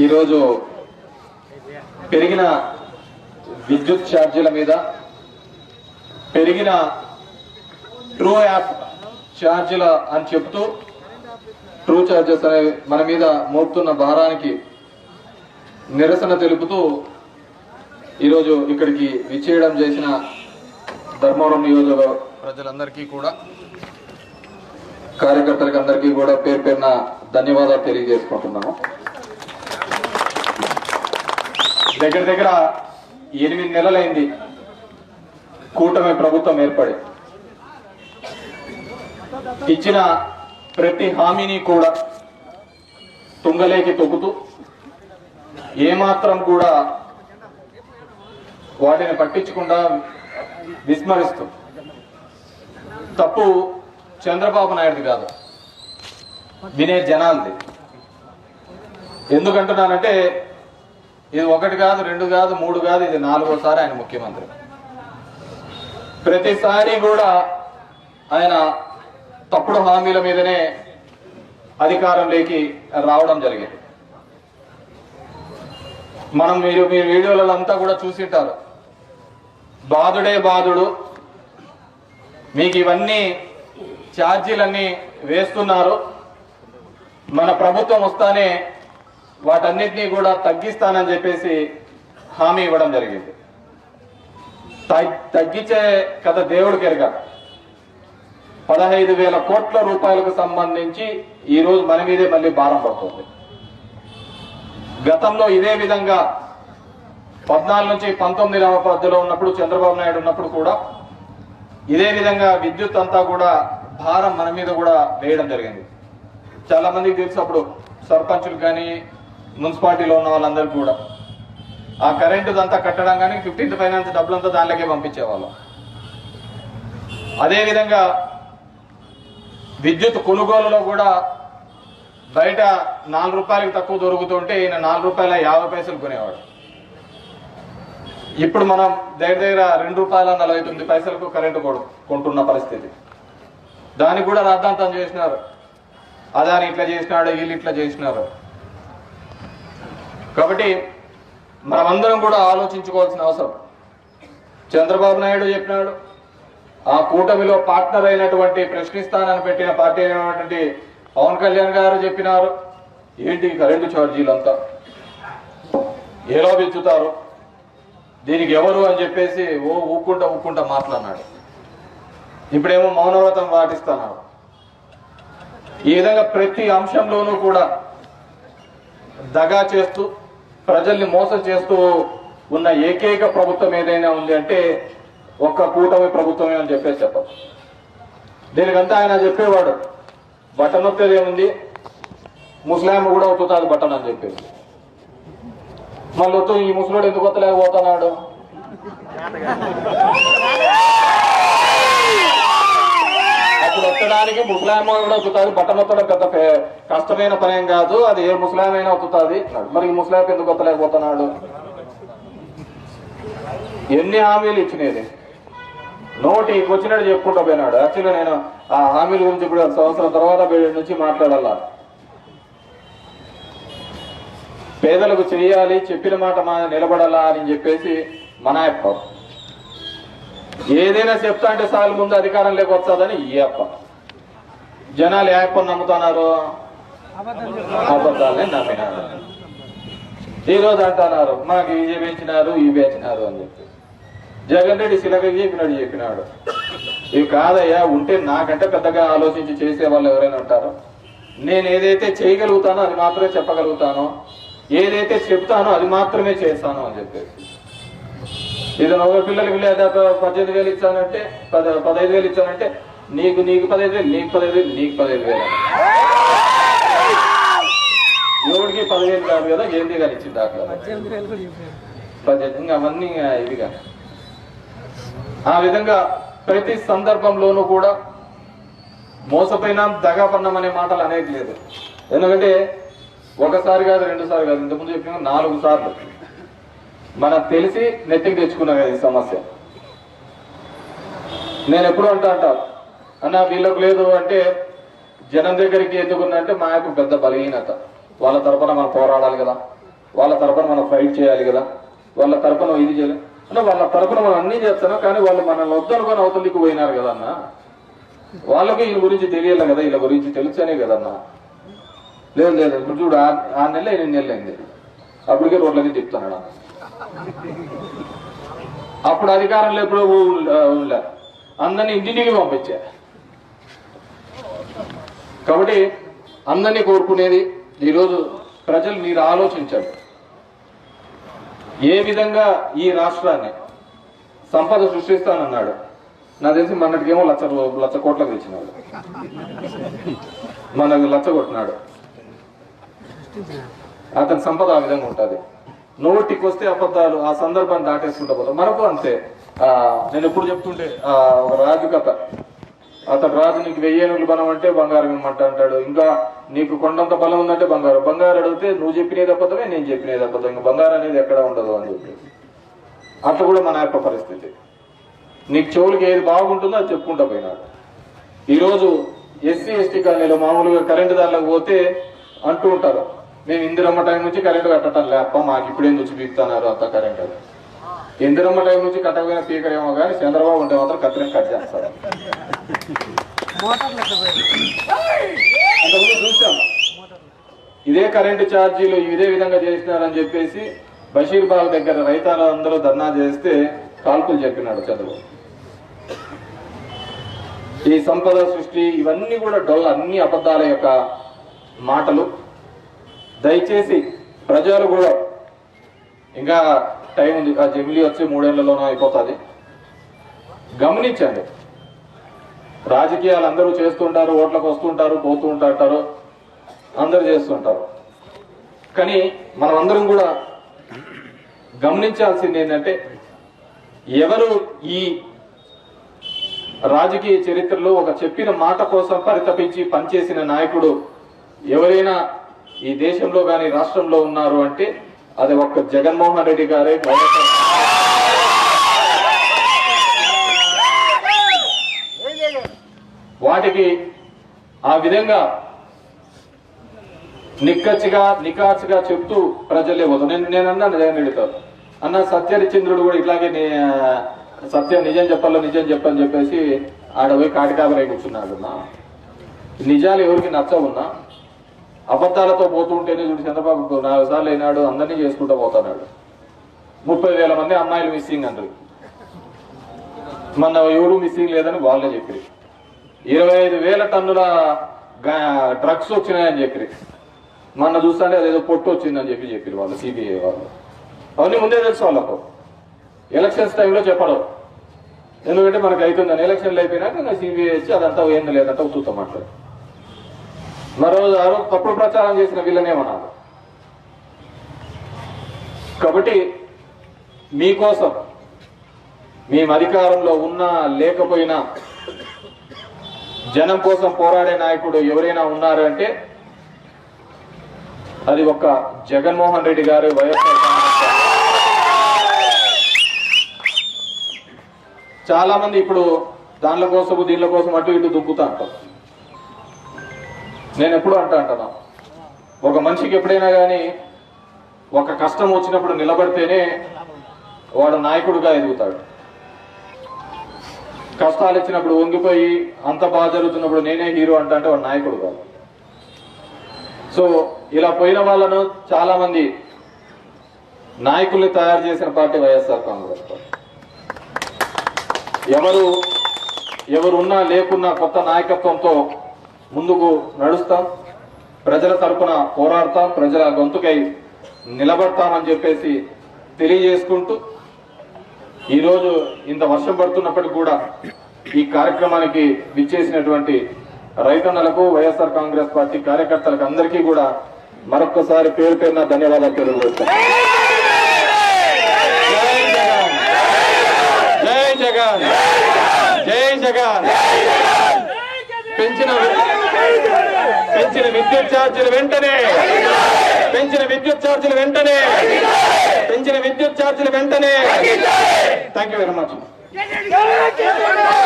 ఈరోజు పెరిగిన విద్యుత్ ఛార్జీల మీద, పెరిగిన ట్రూ యాప్ ఛార్జీల అని చెప్తూ ట్రూ ఛార్జెస్ అనేవి మన మీద మోపుతున్న భారానికి నిరసన తెలుపుతూ ఈరోజు ఇక్కడికి విచ్చేయడం చేసిన ధర్మవరం నియోజకవర్గ ప్రజలందరికీ కూడా, కార్యకర్తలకు అందరికీ కూడా పేరు పేరున ధన్యవాదాలు తెలియజేసుకుంటున్నాము. దగ్గర దగ్గర 8 నెలలైంది కూటమి ప్రభుత్వం ఏర్పడి. ఇచ్చిన ప్రతి హామీని కూడా తుంగలేకి తొక్కుతూ, ఏమాత్రం కూడా వాటిని పట్టించకుండా విస్మరిస్తూ, తప్పు చంద్రబాబు నాయుడుది కాదు, వినే జనాలది. ఎందుకంటున్నానంటే ఇది 1 కాదు, 2 కాదు, 3 కాదు, ఇది 4వసారి ఆయన ముఖ్యమంత్రి. ప్రతిసారి కూడా ఆయన తప్పుడు హామీల మీదనే అధికారంలోకి రావడం జరిగింది. మీరు వీడియోలలో అంతా కూడా చూసింటారు. బాధుడే బాధుడు, మీకు ఇవన్నీ ఛార్జీలన్నీ వేస్తున్నారు, మన ప్రభుత్వం వస్తానే వాటన్నిటినీ కూడా తగ్గిస్తానని చెప్పేసి హామీ ఇవ్వడం జరిగింది. తగ్గించే కథ దేవుడికి ఎరగ. 15,000 కోట్ల రూపాయలకు సంబంధించి ఈరోజు మన మీదే మళ్ళీ భారం పడుతుంది. గతంలో ఇదే విధంగా 14 నుంచి 19 మధ్యలో ఉన్నప్పుడు, చంద్రబాబు నాయుడు ఉన్నప్పుడు కూడా ఇదే విధంగా విద్యుత్ అంతా కూడా భారం మన మీద కూడా వేయడం జరిగింది. చాలా మందికి తెలుసు, అప్పుడు సర్పంచులు కానీ మున్సిపాలిటీలో ఉన్న వాళ్ళందరికీ కూడా ఆ కరెంటు అంతా కట్టడం కానీ 15th ఫైనాన్స్ డబ్బులంతా దానిలోకే పంపించేవాళ్ళం. అదేవిధంగా విద్యుత్ కొనుగోలులో కూడా బయట 4 రూపాయలకు తక్కువ దొరుకుతుంటే ఈయన 4 రూపాయల 50 పైసలు కొనేవాడు. ఇప్పుడు మనం దగ్గర దగ్గర 2 రూపాయల 49 పైసలకు కరెంటు కొంటున్న పరిస్థితి. దానికి కూడా రాద్ధాంతం చేసినారు. అదాని ఇట్లా చేసినాడు, వీళ్ళు ఇట్లా చేసినారు. కాబట్టి మనమందరం కూడా ఆలోచించుకోవాల్సిన అవసరం. చంద్రబాబు నాయుడు చెప్పినాడు, ఆ కూటమిలో పార్ట్నర్ అయినటువంటి ప్రశ్నిస్తానని పెట్టిన పార్టీ అయినటువంటి పవన్ కళ్యాణ్ గారు చెప్పినారు, ఏంటి కరెంటు ఛార్జీలంతా ఎలా పెంచుతారు, దీనికి ఎవరు అని చెప్పేసి ఊక్కుంటా మాట్లాడినాడు. ఇప్పుడేమో మౌనవ్రతం పాటిస్తున్నాడు. ఈ విధంగా ప్రతి అంశంలోనూ కూడా దగా చేస్తూ, ప్రజల్ని మోసం చేస్తూ ఉన్న ఏకైక ప్రభుత్వం ఏదైనా ఉంది అంటే ఒక్క కూటమి ప్రభుత్వమే అని చెప్పేసి చెప్పదు. దీనికంతా ఆయన చెప్పేవాడు, బటన్ నొత్తేది ఏముంది, ముస్లాం కూడా ఒత్తుతాది బటన్ అని చెప్పేసి. మళ్ళీ ఈ ముసలోడు ఎందుకు ఒత్తలేకపోతున్నాడు? అప్పుడు ఒత్తడానికి ముస్లాం కూడా ఒత్తుతాది, బటన్ ఒత్తడం పెద్ద కష్టమైన పనేం కాదు, అది ఏ ముస్లాం అయినా ఒత్తుతాది. మరి ఈ ముస్లాం ఎందుకు ఒత్తలేకపోతున్నాడు? ఎన్ని హామీలు ఇచ్చినది, నోటికి వచ్చినట్టు చెప్పుకుంటూ పోయినాడు. యాక్చువల్గా నేను ఆ హామీల గురించి ఇప్పుడు 1 సంవత్సరం తర్వాత నుంచి మాట్లాడాల. పేదలకు చేయాలి, చెప్పిన మాట నిలబడాలా అని చెప్పేసి మన అప్ప. ఏదైనా చెప్తా అంటే సార్లు ముందు అధికారం లేకొస్తుందని ఈ అప్ప. జనాలు ఏ అప్పని నమ్ముతున్నారు? అబద్ధాలనే నమ్మినారు. ఈరోజు అంటున్నారు మాకు ఇవి పెంచినారు, ఇవి పెంచినారు అని చెప్పి. జగన్ రెడ్డి శిలకకి చెప్పినాడు. ఇవి కాదయ్యా, ఉంటే నాకంటే పెద్దగా ఆలోచించి చేసే వాళ్ళు ఎవరైనా ఉంటారు. నేను ఏదైతే చేయగలుగుతానో అది మాత్రమే చెప్పగలుగుతాను, ఏదైతే చెప్తానో అది మాత్రమే చేస్తాను అని చెప్పేసి. ఇది ఒక పిల్లలకి 18,000 ఇచ్చానంటే 15,000 ఇచ్చానంటే నీకు 15,000, నీకు 15,000, నీకు 15,000. ఎవరికి 15,000 కాదు కదా, జయంతి గారు ఇచ్చింది దాకా 18,000. అవన్నీ ఇవిగా ఆ విధంగా ప్రతి సందర్భంలోనూ కూడా మోసపోయినా దగాపన్నం అనే మాటలు అనేది లేదు. ఎందుకంటే ఒకసారి కాదు, 2 సార్లు కాదు, ఇంతకుముందు చెప్పిన 4 సార్లు మనం తెలిసి నెత్తికి తెచ్చుకున్నాం కదా ఈ సమస్య. నేను ఎప్పుడు అంటా అన్న వీళ్ళకు లేదు అంటే జనం దగ్గరికి ఎందుకుందంటే మా యొక్క పెద్ద బలహీనత. వాళ్ళ తరపున మనం పోరాడాలి కదా. వాళ్ళ తరపున మనం ఫైట్ చేయాలి కదా, వాళ్ళ తరపున ఇది చేయాలి అంటే వాళ్ళ తరపున మనం అన్నీ చేస్తున్నాం. కానీ వాళ్ళు మనల్ని వద్దనుకొని అవతలికి పోయినారు కదన్నా, వాళ్ళకి వీళ్ళ గురించి తెలియాలి కదా, వీళ్ళ గురించి తెలుసనే కదన్నా. లేదు లేదు ఇప్పుడు చూడు 6 నెలలు 8 నెలలు అయింది, అప్పటికే రోడ్లకి తిప్పుతున్నాడు. అప్పుడు అధికారంలో ఎప్పుడో ఉండలే, అందరినీ ఇంటింటికి పంపించా. కాబట్టి అందరినీ కోరుకునేది ఈరోజు ప్రజలు మీరు ఆలోచించండి, ఏ విధంగా ఈ రాష్ట్రాన్ని సంపద సృష్టిస్తానన్నాడు. నాకు తెలిసి మనకేమో లక్ష కోట్లకు తెచ్చినాడు, మనకు లచ్చ కొట్టినాడు. అతని సంపద ఆ విధంగా ఉంటుంది. నోటికి వస్తే అబద్ధాలు ఆ సందర్భాన్ని దాటేసుకుంటా పోతాం. మనకు అంతే. నేను ఎప్పుడు చెప్తుంటే ఒక రాజు కథ, అతడు రాజు నీకు 1000 ఏనుగులు బలం అంటే బంగారం ఇమ్మంట అంటాడు. ఇంకా నీకు కొండంత బలం ఉందంటే బంగారం అడిగితే నువ్వు చెప్పినది అబద్ధమే, నేను చెప్పినది అబద్ధం, ఇంకా బంగారం అనేది ఎక్కడ ఉండదు అని చెప్పి. అట్లా కూడా మన యొక్క పరిస్థితి. నీకు చెవులకి ఏది బాగుంటుందో అది చెప్పుకుంటా పోయినాడు. ఈరోజు ఎస్సీ ఎస్టీ కాలనీలో మామూలుగా కరెంటు దానిలోకి పోతే అంటూ ఉంటారు, మేము ఇందిరమ్మ టైం నుంచి కరెంటు కట్టడం లేప్ప, మాకు ఇప్పుడేం నుంచి పీకుతున్నారు అంత కరెంటు. ఇందిరమ్మ టైం నుంచి కట్టకపోయిన పీకరేమో కానీ చంద్రబాబు ఉంటే మాత్రం కత్తిని కట్ చేస్తారు. అంతకుముందు చూసాం ఇదే కరెంటు ఛార్జీలు ఇదే విధంగా చేసినారని చెప్పేసి బషీర్బాగ్ దగ్గర రైతాలందరూ ధర్నా చేస్తే కాల్పులు చెప్పినాడు చంద్రబాబు. ఈ సంపద సృష్టి ఇవన్నీ కూడా డొల్ల, అన్ని అబద్ధాల యొక్క మాటలు. దయచేసి ప్రజలు కూడా ఇంకా టైం ఉంది, ఆ జమిలీ వచ్చి 3 ఏళ్లలోనూ అయిపోతుంది. గమనించండి, రాజకీయాలు అందరూ చేస్తుంటారు, ఓట్లకు వస్తుంటారు, పోతూ ఉంటారు, అందరూ చేస్తుంటారు. కానీ మనం అందరం కూడా గమనించాల్సింది ఏంటంటే, ఎవరు ఈ రాజకీయ చరిత్రలో ఒక చెప్పిన మాట కోసం పరితపించి పనిచేసిన నాయకుడు ఎవరైనా ఈ దేశంలో కానీ రాష్ట్రంలో ఉన్నారు అంటే అది ఒక్క జగన్మోహన్ రెడ్డి గారే. వాటికి ఆ విధంగా నికాచిగా చెప్తూ ప్రజలే పోతారు. నేను అన్నాను జగన్ రెడ్డితో, అన్న సత్యహరిచంద్రుడు కూడా ఇట్లాగే సత్యం నిజం చెప్పని చెప్పేసి ఆడ పోయి కాటికాబరై కూర్చున్నాడు. నిజాలు ఎవరికి నచ్చవున్నా అబద్ధాలతో పోతుంటేనే చూడు చంద్రబాబు 4 సార్లు అయినాడు, అందరినీ చేసుకుంటూ పోతున్నాడు. 30,000 మంది అమ్మాయిలు మిస్సింగ్ అంటారు, మన ఎవరు మిస్సింగ్ లేదని వాళ్ళే చెప్పారు. 25,000 టన్నుల డ్రగ్స్ వచ్చినాయని చెప్పారు. మొన్న చూస్తుంటే అదేదో పొట్టు వచ్చిందని చెప్పారు వాళ్ళు, సిబిఐ వాళ్ళు. అవన్నీ ముందే తెలుసు వాళ్ళకు, ఎలక్షన్స్ టైంలో చెప్పడం. ఎందుకంటే మనకు అవుతుందని ఎలక్షన్లు అయిపోయినాక సిబిఐ వచ్చి అదంతా ఏంది లేదంటే ఉత్తుతాం మాట్లాడు. మరో తప్పుడు ప్రచారం చేసిన వీళ్ళనేమన్నారు. కాబట్టి మీకోసం మేము అధికారంలో ఉన్నా లేకపోయినా జనం కోసం పోరాడే నాయకుడు ఎవరైనా ఉన్నారు అంటే అది ఒక్క జగన్మోహన్ రెడ్డి గారు, వైఎస్ఆర్ కాంగ్రెస్. చాలా మంది ఇప్పుడు దానిల కోసం దీనిల కోసం అటు ఇటు దుక్కుతా అంటారు. నేను ఎప్పుడు అంటున్నా, ఒక మనిషికి ఎప్పుడైనా కానీ ఒక కష్టం వచ్చినప్పుడు నిలబడితేనే వాడు నాయకుడిగా ఎదుగుతాడు. కష్టాలు ఇచ్చినప్పుడు వంగిపోయి అంత బాగా జరుగుతున్నప్పుడు నేనే హీరో అంటే వాడు నాయకుడు కాదు. సో ఇలా పోయిన వాళ్ళను చాలా మంది నాయకుల్ని తయారు చేసిన పార్టీ వైఎస్ఆర్ కాంగ్రెస్ పార్టీ. ఎవరున్నా లేకున్నా కొత్త నాయకత్వంతో ముందుకు నడుస్తాం, ప్రజల తరపున పోరాడతాం, ప్రజల గొంతుకై నిలబడతామని చెప్పేసి తెలియజేసుకుంటూ, ఈరోజు ఇంత వర్షం పడుతున్నప్పటికీ కూడా ఈ కార్యక్రమానికి విచ్చేసినటువంటి రైతన్నలకు, వైఎస్ఆర్ కాంగ్రెస్ పార్టీ కార్యకర్తలకు అందరికీ కూడా మరొక్కసారి పేరు పేరున ధన్యవాదాలు తెలియజేస్తాను. జై జగన్, జై జగన్. పెంచిన విద్యుత్ ఛార్జీలు వెంటనే, పెంచిన విద్యుత్ ఛార్జీలు వెంటనే, పెంచిన విద్యుత్ ఛార్జీలు వెంటనే. Thank you very much.